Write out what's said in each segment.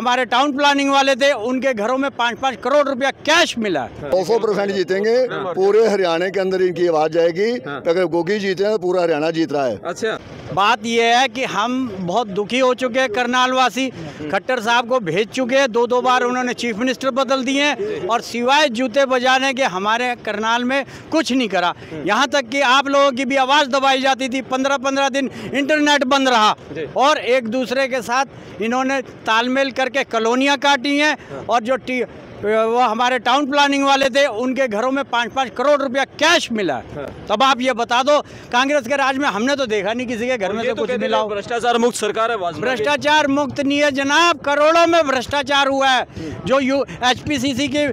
हमारे town planning वाले थे, उनके घरों में 5-5 करोड़ रुपया कैश मिला। 200% जीतेंगे, पूरे हरियाणा के अंदर इनकी आवाज जाएगी। अगर गोगी जीते हैं तो पूरा हरियाणा जीत रहा है। अच्छा, बात यह है कि हम बहुत दुखी हो चुके हैं, करनाल वासी खट्टर साहब को भेज चुके हैं, 2 बार उन्होंने चीफ मिनिस्टर बदल दिए हैं और सिवाय जूते बजाने के हमारे करनाल में कुछ नहीं करा। यहाँ तक कि आप लोगों की भी आवाज़ दबाई जाती थी, 15-15 दिन इंटरनेट बंद रहा और एक दूसरे के साथ इन्होंने तालमेल करके कॉलोनियाँ काटी हैं और जो वो हमारे टाउन प्लानिंग वाले थे, उनके घरों में 5-5 करोड़ रुपया कैश मिला। तब आप ये बता दो, कांग्रेस के राज में हमने तो देखा नहीं किसी के घर में से कुछ मिला हो। भ्रष्टाचार मुक्त सरकार है। भ्रष्टाचार मुक्त नहीं है जनाब, करोड़ों में भ्रष्टाचार हुआ है। जो HPCC के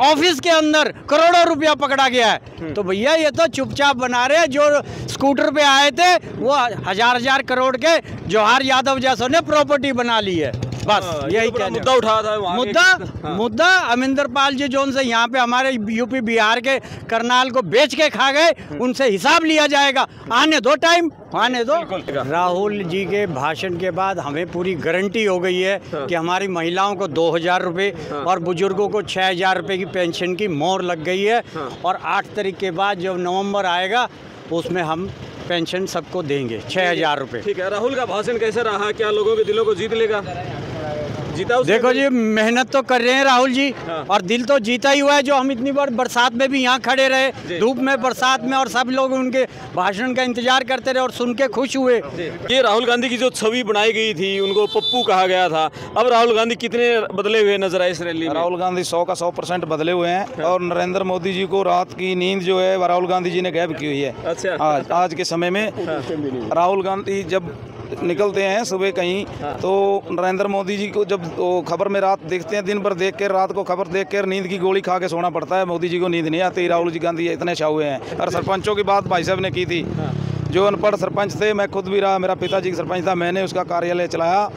ऑफिस के अंदर करोड़ों रुपया पकड़ा गया है। तो भैया ये तो चुपचाप बना रहे हैं। जो स्कूटर पे आए थे वो हजार करोड़ के जवाहर यादव जैसों ने प्रॉपर्टी बना ली है। बस यही मुद्दा उठा था। मुद्दा अमिंदर पाल जी जो से यहाँ पे हमारे यूपी बिहार के करनाल को बेच के खा गए, उनसे हिसाब लिया जाएगा। आने दो टाइम, आने दो। राहुल जी के भाषण के बाद हमें पूरी गारंटी हो गई है कि हमारी महिलाओं को 2000 रुपये और बुजुर्गों को 6000 रुपये की पेंशन की मोहर लग गई है। और 8 तारीख के बाद जब नवंबर आएगा उसमें हम पेंशन सबको देंगे 6000 रुपये। ठीक है, राहुल का भाषण कैसा रहा? क्या लोगों के दिलों को जीत लेगा? जीता? देखो जी, मेहनत तो कर रहे हैं राहुल जी और दिल तो जीता ही हुआ है। जो हम इतनी बार बरसात में भी यहाँ खड़े रहे, धूप में बरसात में, और सब लोग उनके भाषण का इंतजार करते रहे और सुन के खुश हुए। ये राहुल गांधी की जो छवि बनाई गई थी, उनको पप्पू कहा गया था, अब राहुल गांधी कितने बदले हुए नजर आए इस रैली में? राहुल गांधी 100 का 100% बदले हुए हैं और नरेंद्र मोदी जी को रात की नींद जो है राहुल गांधी जी ने गायब की हुई है। अच्छा, आज के समय में राहुल गांधी जब निकलते हैं सुबह कहीं, तो नरेंद्र मोदी जी को जब खबर में रात देखते हैं, दिन भर देख कर रात को खबर देख कर नींद की गोली खा के सोना पड़ता है। मोदी जी को नींद नहीं आती। राहुल जी गांधी इतने छा हुए हैं। और सरपंचों की बात भाई साहब ने की थी, जो अनपढ़ सरपंच थे, मैं खुद भी रहा, मेरा पिताजी सरपंच था, मैंने उसका कार्यालय चलाया।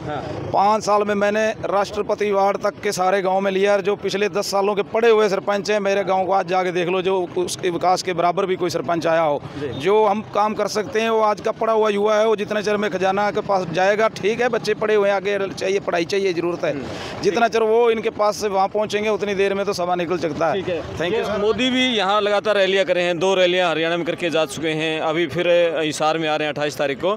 5 साल में मैंने राष्ट्रपति वार्ड तक के सारे गांव में लिया। जो पिछले 10 सालों के पड़े हुए सरपंच हैं मेरे गांव को आज जाके देख लो, जो उसके विकास के बराबर भी कोई सरपंच आया हो। जो हम काम कर सकते हैं वो आज का पड़ा हुआ युवा है, वो जितने चर में खजाना के पास जाएगा। ठीक है, बच्चे पड़े हुए हैं, आगे चाहिए पढ़ाई चाहिए, जरूरत है। जितना चर वो इनके पास से वहाँ पहुँचेंगे उतनी देर में तो सभा निकल सकता है। Thank you. मोदी भी यहाँ लगातार रैलियाँ करे हैं, 2 रैलियाँ हरियाणा में करके जा चुके हैं, अभी फिर हिसार में आ रहे हैं 28 तारीख को।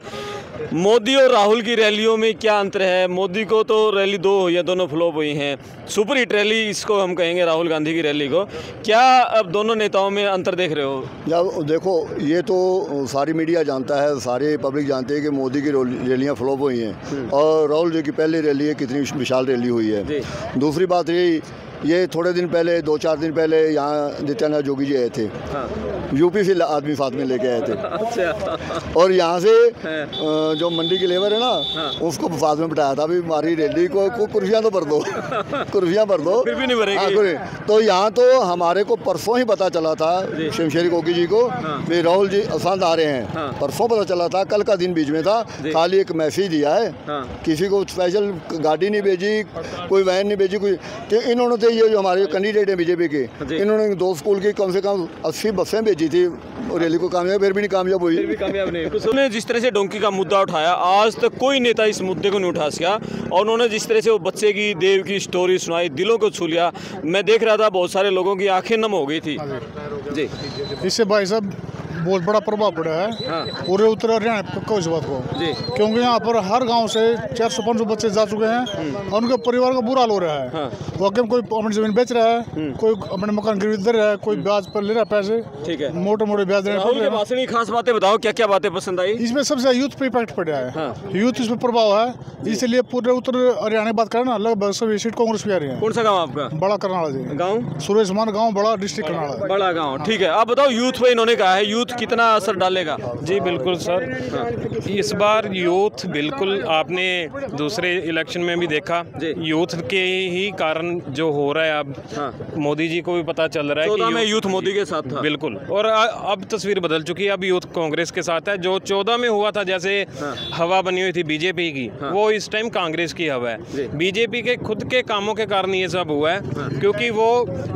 मोदी और राहुल की रैलियों में क्या अंतर है? मोदी को तो रैली 2 हुई है, दोनों फ्लॉप हुई हैं। सुपर हिट रैली इसको हम कहेंगे राहुल गांधी की रैली को। क्या अब दोनों नेताओं में अंतर देख रहे हो? जब देखो, ये तो सारी मीडिया जानता है, सारे पब्लिक जानते हैं कि मोदी की रैलियाँ फ्लॉप हुई हैं और राहुल जी की पहली रैली है, कितनी विशाल रैली हुई है। दूसरी बात ये थोड़े दिन पहले, 2-4 दिन पहले यहाँ नित्यानंद जोगी जी आए थे। यूपी से आदमी साथ में लेके आए थे। अच्छा। और यहाँ से जो मंडी की लेबर है ना, उसको साथ में बिठाया था। अभी हमारी रैली को कुर्सियाँ तो भर दो, कुर्सियाँ भर दो, फिर भी नहीं भरेगी। तो यहाँ तो हमारे को परसों ही पता चला था शमशेरी गोगी जी को कि राहुल जी असंध आ रहे हैं। परसों पता चला था, कल का दिन बीच में था। खाली एक मैसेज दिया है, किसी को स्पेशल गाड़ी नहीं भेजी, कोई वैन नहीं भेजी, कोई। तो इन्होंने ये जो हमारे कैंडिडेट हैं बीजेपी के, इन्होंने 2 स्कूल की कम से कम 80 बसें भेजी थी रैली को, कामयाब फिर भी नहीं कामयाब हुई। उन्होंने जिस तरह से डोंकी का मुद्दा उठाया, आज तक कोई नेता इस मुद्दे को नहीं उठा सका। और उन्होंने जिस तरह से वो बच्चे की देव की स्टोरी सुनाई, दिलों को छू लिया। मैं देख रहा था बहुत सारे लोगों की आंखें नम हो गई थी। जी, इससे भाई साहब बहुत बड़ा प्रभाव पड़ा है पूरे उत्तर हरियाणा को इस बात को, क्योंकि यहाँ पर हर गांव से 400-500 बच्चे जा चुके हैं और उनके परिवार का बुरा हाल हो रहा है। वो कोई अपनी जमीन बेच रहा है, कोई अपने मकान गिरवी दे रहा है, कोई ब्याज पर ले रहा है पैसे। ठीक है, मोटे ब्याज दे रहे हैं। खास बातें बताओ, क्या क्या बातें पसंद आई? इसमें सबसे यूथ पे इम्पैक्ट पड़ा है। यूथ इसमें प्रभाव है, इसलिए पूरे उत्तर हरियाणा की बात करें ना, लगभग सभी सीट कांग्रेस भी आ रही है। कौन सा गाँव आपका? बड़ा करनाला जी। गाँव सुरेश मान गाँव, बड़ा डिस्ट्रिक्ट करनाला। बड़ा गाँव, ठीक है। आप बताओ, यूथ पे इन्होंने कहा है, यूथ कितना असर डालेगा? जी बिल्कुल सर, इस बार यूथ बिल्कुल, आपने दूसरे इलेक्शन में भी देखा, यूथ के ही कारण जो हो रहा है। अब मोदी जी को भी पता चल रहा है कि यूथ मोदी के साथ था। बिल्कुल, और अब तस्वीर बदल चुकी है। अब यूथ कांग्रेस के साथ है। जो 14 में हुआ था, जैसे हवा बनी हुई थी बीजेपी की, वो इस टाइम कांग्रेस की हवा है। बीजेपी के खुद के कामों के कारण ये सब हुआ है, क्योंकि वो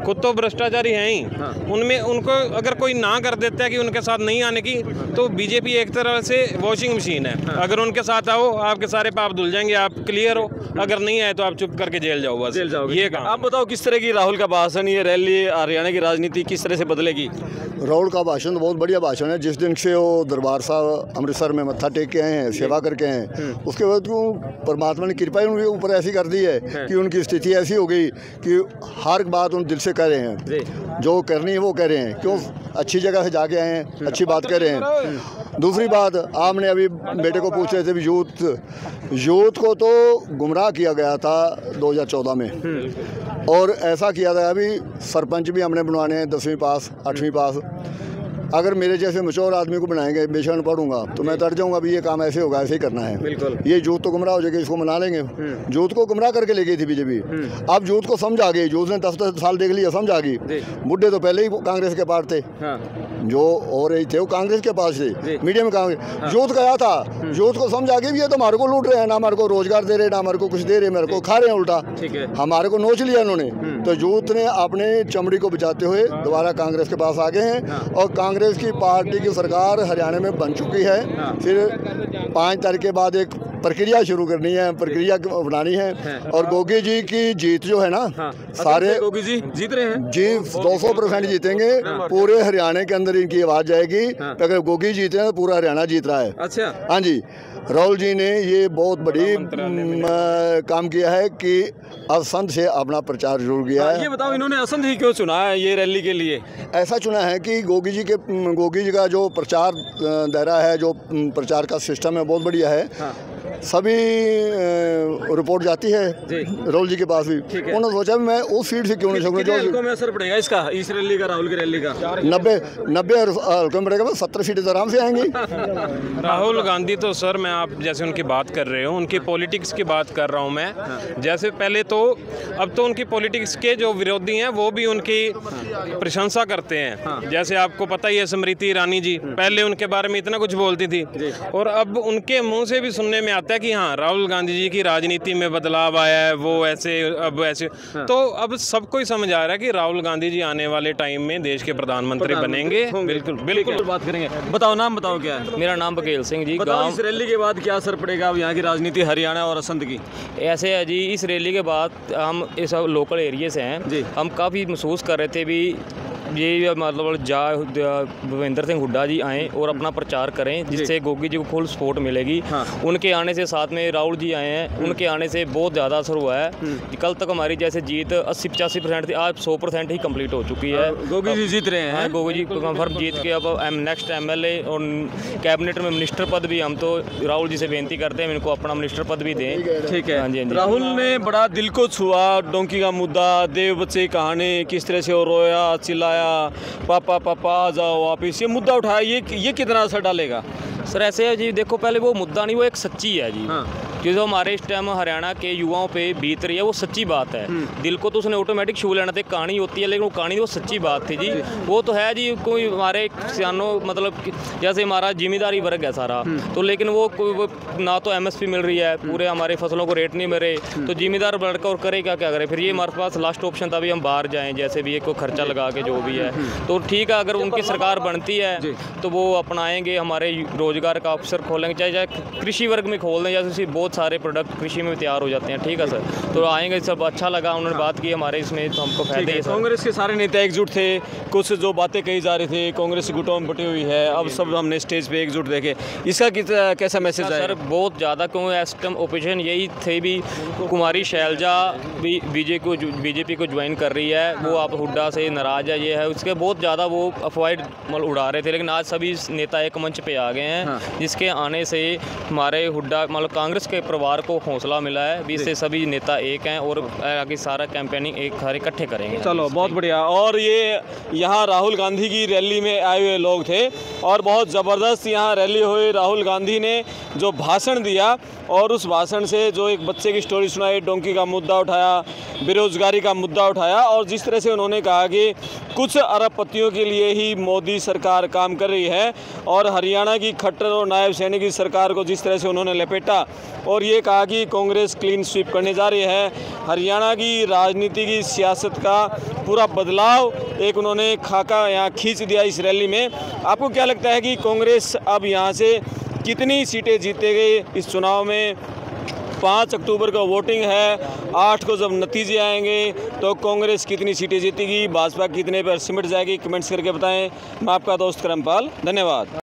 खुद तो भ्रष्टाचारी हैं ही। उनमें उनको अगर कोई ना कर देता है कि उनके साथ नहीं आने की, तो बीजेपी एक तरह से वॉशिंग मशीन है। अगर उनके साथ आओ आपके सारे पाप धुल जाएंगे, आप क्लियर हो। अगर नहीं आए तो आप चुप करके जेल जाओ, बस जेल जाओगे। ये काम। आप बताओ किस तरह की राहुल का भाषण, ये रैली हरियाणा की राजनीति किस तरह से बदलेगी? राहुल का भाषण तो बहुत बढ़िया भाषण है। जिस दिन से वो दरबार साहब अमृतसर में मत्था टेक के आए हैं, सेवा करके आए हैं, उसके बाद क्यों परमात्मा ने कृपा ही उनके ऊपर ऐसी कर दी है कि उनकी स्थिति ऐसी हो गई कि हर बात उन दिल से कह रहे हैं, जो करनी है वो कह रहे हैं। क्यों? अच्छी जगह से जाके आए हैं, अच्छी बात कर रहे हैं। दूसरी बात, आपने अभी बेटे को पूछ रहे थे भी यूथ को तो गुमराह किया गया था 2014 में, और ऐसा किया था। अभी सरपंच भी हमने बनवाने हैं 10वीं पास 8वीं पास। अगर मेरे जैसे मचोर आदमी को बनाएंगे, बेशक पढ़ूंगा तो मैं डर जाऊंगा भी ये काम ऐसे होगा, ऐसे ही करना है। बिल्कुल। ये यूथ तो गुमराह हो जाएगी, इसको मना लेंगे। यूथ को गुमराह करके ले गई थी बीजेपी। अब यूथ को समझ आ गई, यूथ ने 10 साल देख लिया, समझ आ गई। बुढ़े तो पहले ही कांग्रेस के पास थे, जो हो रही थे वो कांग्रेस के पास थे, मीडिया में कांग्रेस। यूथ गया था, यूथ को समझ आ गई भी ये तो हमारे को लूट रहे हैं, ना हमारे को रोजगार दे रहे, ना हमारे को कुछ दे रहे, मेरे को खा रहे हैं उल्टा, हमारे को नोच लिया इन्होंने। तो यूथ ने अपने चमड़ी को बचाते हुए दोबारा कांग्रेस के पास आ गए हैं, और कांग्रेस की पार्टी की सरकार हरियाणा में बन चुकी है। फिर 5 तारीख के बाद एक प्रक्रिया शुरू करनी है, प्रक्रिया बनानी है। और गोगी जी की जीत जो है ना, सारे गोगी जी जीत रहे हैं जी 200% जीतेंगे। पूरे हरियाणा के अंदर इनकी आवाज़ जाएगी। अगर गोगी जीते हैं तो पूरा हरियाणा जीत रहा है। अच्छा, हाँ जी। राहुल जी ने ये बहुत बड़ी काम किया है कि असंध से अपना प्रचार शुरू किया है। ये बताओ इन्होंने असंध ही क्यों चुना है ये रैली के लिए? ऐसा चुना है कि गोगी जी का जो प्रचार दायरा है, जो प्रचार का सिस्टम है, बहुत बढ़िया है। सभी रिपोर्ट जाती है राहुल जी के पास भी। उन्होंने सोचा मैं उस सीट से क्यों नहीं सकूँ। हल्कों में असर पड़ेगा इसका, इस रैली का, राहुल की रैली का? 90 हल्कों में पड़ेगा, 17 सीटें तो आराम से आएंगी। राहुल गांधी तो सर, मैं आप जैसे उनकी बात कर रहे हो, उनकी पॉलिटिक्स की बात कर रहा हूँ मैं। जैसे पहले तो, अब तो उनकी पॉलिटिक्स के जो विरोधी हैं वो भी उनकी प्रशंसा करते हैं। जैसे आपको पता ही है स्मृति ईरानी जी, पहले उनके बारे में इतना कुछ बोलती थी, और अब उनके मुंह से भी सुनने में आता है कि हाँ राहुल गांधी जी की राजनीति में बदलाव आया है, वो ऐसे अब ऐसे। तो अब सबको ही समझ आ रहा है कि राहुल गांधी जी आने वाले टाइम में देश के प्रधानमंत्री बनेंगे। बिल्कुल बिल्कुल बात करेंगे। बताओ, नाम बताओ क्या है? मेरा नाम बघेल सिंह जी। बताओ इस रैली के बाद क्या असर पड़ेगा अब यहाँ की राजनीति हरियाणा और असंध की? ऐसे है जी, इस रैली के बाद हम इस लोकल एरिया से हैं, हम काफ़ी महसूस कर रहे थे भी ये मतलब भूपेंद्र सिंह हुड्डा जी आएँ और अपना प्रचार करें, जिससे गोगी जी को फुल सपोर्ट मिलेगी। उनके आने से, साथ में राहुल जी आए हैं, उनके आने से बहुत ज़्यादा असर हुआ है कि कल तक हमारी जैसे जीत 80-85% थी, आज 100% ही कंप्लीट हो चुकी है। गोगी जी जीत रहे हैं। गोगी जी कंफर्म जीत के अब नेक्स्ट MLA और कैबिनेट में मिनिस्टर पद भी हम तो राहुल जी से बेनती करते हैं इनको अपना मिनिस्टर पद भी दें। ठीक है। हाँ जी, हाँ जी। राहुल ने बड़ा दिल को छुआ, डोंकी का मुद्दा, देव बच्चे की कहानी, किस तरह से वो रोया चिल्लाया, पापा पापा आ जाओ वापिस, ये मुद्दा उठाया, ये कितना असर डालेगा? सर ऐसे है जी, देखो पहले वो मुद्दा नहीं, वो एक सच्ची है जी। जो हमारे इस टाइम हरियाणा के युवाओं पे बीत रही है वो सच्ची बात है। दिल को तो उसने ऑटोमेटिक छू लेना था, कहानी होती है, लेकिन वो कहानी वो सच्ची बात थी जी। वो तो है जी, कोई हमारे किसानों मतलब जैसे हमारा जिम्मेदारी वर्ग है सारा, तो लेकिन वो ना तो MSP मिल रही है, पूरे हमारे फसलों को रेट नहीं मिल रहे, तो जिम्मेदार बढ़कर और करे क्या करे। फिर ये हमारे पास लास्ट ऑप्शन था भी हम बाहर जाएँ, जैसे भी एक खर्चा लगा के जो भी है, तो ठीक है अगर उनकी सरकार बनती है तो वो अपनाएंगे, हमारे रोजगार का अवसर खोलेंगे, चाहे कृषि वर्ग में खोल दें, जैसे बहुत सारे प्रोडक्ट कृषि में तैयार हो जाते हैं। ठीक है सर, तो आएंगे, सब अच्छा लगा, उन्होंने बात की हमारे इसमें, तो हमको फायदे है। कांग्रेस के सारे नेता एकजुट थे, कुछ जो बातें कही जा रही थी कांग्रेस गुटों में बटी हुई है, अब सब हमने स्टेज पे एकजुट देखे, इसका कैसा मैसेज है? सर बहुत ज़्यादा, क्योंकि इस टाइम ओपोजिशन यही थे भी, कुमारी शैलजा भी बीजेपी को ज्वाइन कर रही है, वो आप हुड्डा से नाराज है, ये है उसके बहुत ज़्यादा वो अफवाह मतलब उड़ा रहे थे, लेकिन आज सभी नेता एक मंच पे आ गए हैं, जिसके आने से हमारे हुड्डा मतलब कांग्रेस के परिवार को हौसला मिला है भी, इससे सभी नेता एक हैं और आगे सारा कैंपेनिंग एक सारे इकट्ठे करेंगे। चलो बहुत बढ़िया। और ये यहाँ राहुल गांधी की रैली में आए हुए लोग थे और बहुत ज़बरदस्त यहाँ रैली हुई। राहुल गांधी ने जो भाषण दिया और उस भाषण से जो एक बच्चे की स्टोरी सुनाई, डोंकी का मुद्दा उठाया, बेरोजगारी का मुद्दा उठाया, और जिस तरह से उन्होंने कहा कि कुछ अरबपतियों के लिए ही मोदी सरकार काम कर रही है, और हरियाणा की खट्टर और नायब सैनी की सरकार को जिस तरह से उन्होंने लपेटा और ये कहा कि कांग्रेस क्लीन स्वीप करने जा रही है, हरियाणा की राजनीति की सियासत का पूरा बदलाव एक उन्होंने खाका यहाँ खींच दिया इस रैली में। आपको क्या लगता है कि कांग्रेस अब यहाँ से कितनी सीटें जीतेगी इस चुनाव में? 5 अक्टूबर का वोटिंग है, 8 को जब नतीजे आएंगे तो कांग्रेस कितनी सीटें जीतेगी, भाजपा कितने पर सिमट जाएगी? कमेंट्स करके बताएं। मैं आपका दोस्त करमपाल, धन्यवाद।